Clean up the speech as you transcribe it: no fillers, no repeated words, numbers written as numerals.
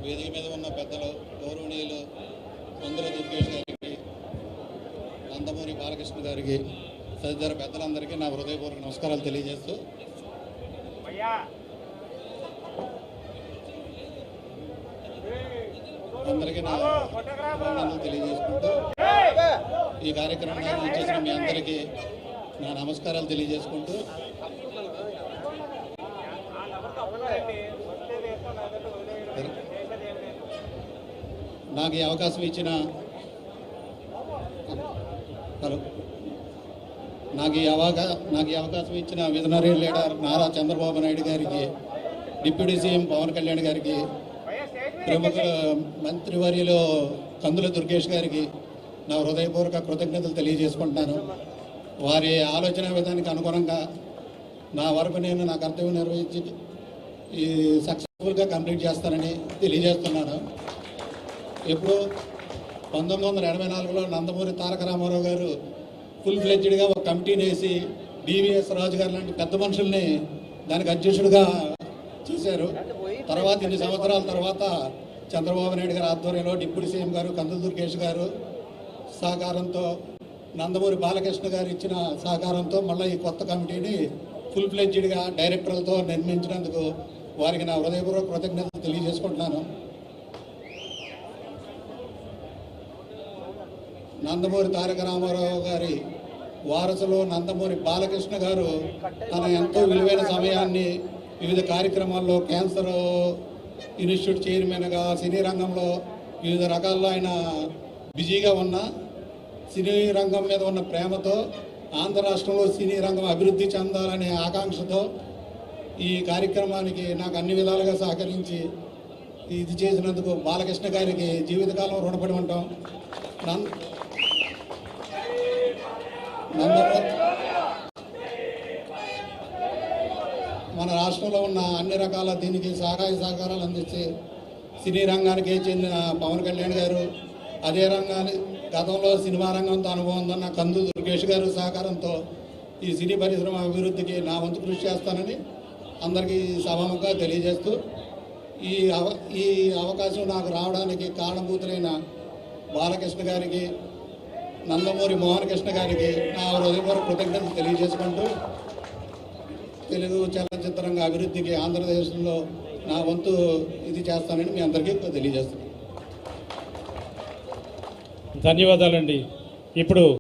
వేదిక మీద ఉన్న పెద్దలు గౌరవనీయులు కొందర దుర్గేష్ గారికి, నందమూరి బాలకృష్ణ గారికి, తదితర పెద్దలందరికీ నా హృదయపూర్వక నమస్కారాలు తెలియజేస్తూ అందరికీ నా అభినందనలు తెలియజేసుకుంటూ ఈ కార్యక్రమాన్ని చేసిన మీ అందరికీ నా నమస్కారాలు తెలియజేసుకుంటూ నాకు ఈ అవకాశం ఇచ్చిన విజనరీ లీడర్ నారా చంద్రబాబు నాయుడు గారికి, డిప్యూటీ సీఎం పవన్ కళ్యాణ్ గారికి, ప్రముఖ మంత్రివర్యులు కందుల దుర్గేష్ గారికి నా హృదయపూర్వక కృతజ్ఞతలు తెలియజేసుకుంటున్నాను. వారి ఆలోచన విధానానికి అనుగుణంగా నా వరకు నేను నా కర్తవ్యం నిర్వహించి ఈ సక్సెస్ఫుల్గా కంప్లీట్ చేస్తానని తెలియజేస్తున్నాను. ఇప్పుడు 1984లో నందమూరి తారక రామారావు గారు ఫుల్ ఫ్లెడ్జ్డ్గా ఒక కమిటీని వేసి డివిఎస్ రాజు గారు లాంటి పెద్ద మనుషుల్ని దానికి అధ్యక్షుడిగా చేశారు. తర్వాత ఇన్ని సంవత్సరాల తర్వాత చంద్రబాబు నాయుడు గారి ఆధ్వర్యంలో డిప్యూటీ సీఎం గారు కందుల దుర్గేష్ గారు సహకారంతో, నందమూరి బాలకృష్ణ గారు ఇచ్చిన సహకారంతో మళ్ళీ ఈ కొత్త కమిటీని ఫుల్ ఫ్లెడ్జ్డ్గా డైరెక్టర్లతో నిర్మించినందుకు వారికి నా హృదయపూర్వక కృతజ్ఞతలు తెలియజేసుకుంటున్నాను. నందమూరి తారక రామారావు గారి వారసులు నందమూరి బాలకృష్ణ గారు తన ఎంతో విలువైన సమయాన్ని వివిధ కార్యక్రమాల్లో, క్యాన్సర్ ఇన్స్టిట్యూట్ చైర్మన్గా, సినీ రంగంలో వివిధ రకాల్లో ఆయన బిజీగా ఉన్న, సినీ రంగం మీద ఉన్న ప్రేమతో ఆంధ్ర రాష్ట్రంలో సినీ రంగం అభివృద్ధి చెందాలనే ఆకాంక్షతో ఈ కార్యక్రమానికి నాకు అన్ని విధాలుగా సహకరించి ఇది చేసినందుకు బాలకృష్ణ గారికి జీవితకాలం రుణపడి ఉంటాం. మన రాష్ట్రంలో ఉన్న అన్ని రకాల దీనికి సహాయ సహకారాలు అందించి సినీ రంగానికి చెందిన పవన్ కళ్యాణ్ గారు, అదే రంగాన్ని గతంలో సినిమా రంగంతో అనుభవం ఉందన్న కందు దుర్గేష్ గారు సహకారంతో ఈ సినీ పరిశ్రమ అభివృద్ధికి నా వంతు కృషి చేస్తానని అందరికీ సభాముఖంగా తెలియజేస్తూ ఈ అవకాశం నాకు రావడానికి కారణభూతులైన బాలకృష్ణ గారికి, నందమూరి మోహన్ కృష్ణ గారికి నా హృదయపూర్వక కృతజ్ఞతలు తెలియజేసుకుంటూ తెలుగు చలనచిత్రంగా అభివృద్ధికి ఆంధ్రప్రదేశ్లో నా వంతు ఇది చేస్తానని మీ అందరికీ తెలియజేస్తున్నాను. ధన్యవాదాలండి. ఇప్పుడు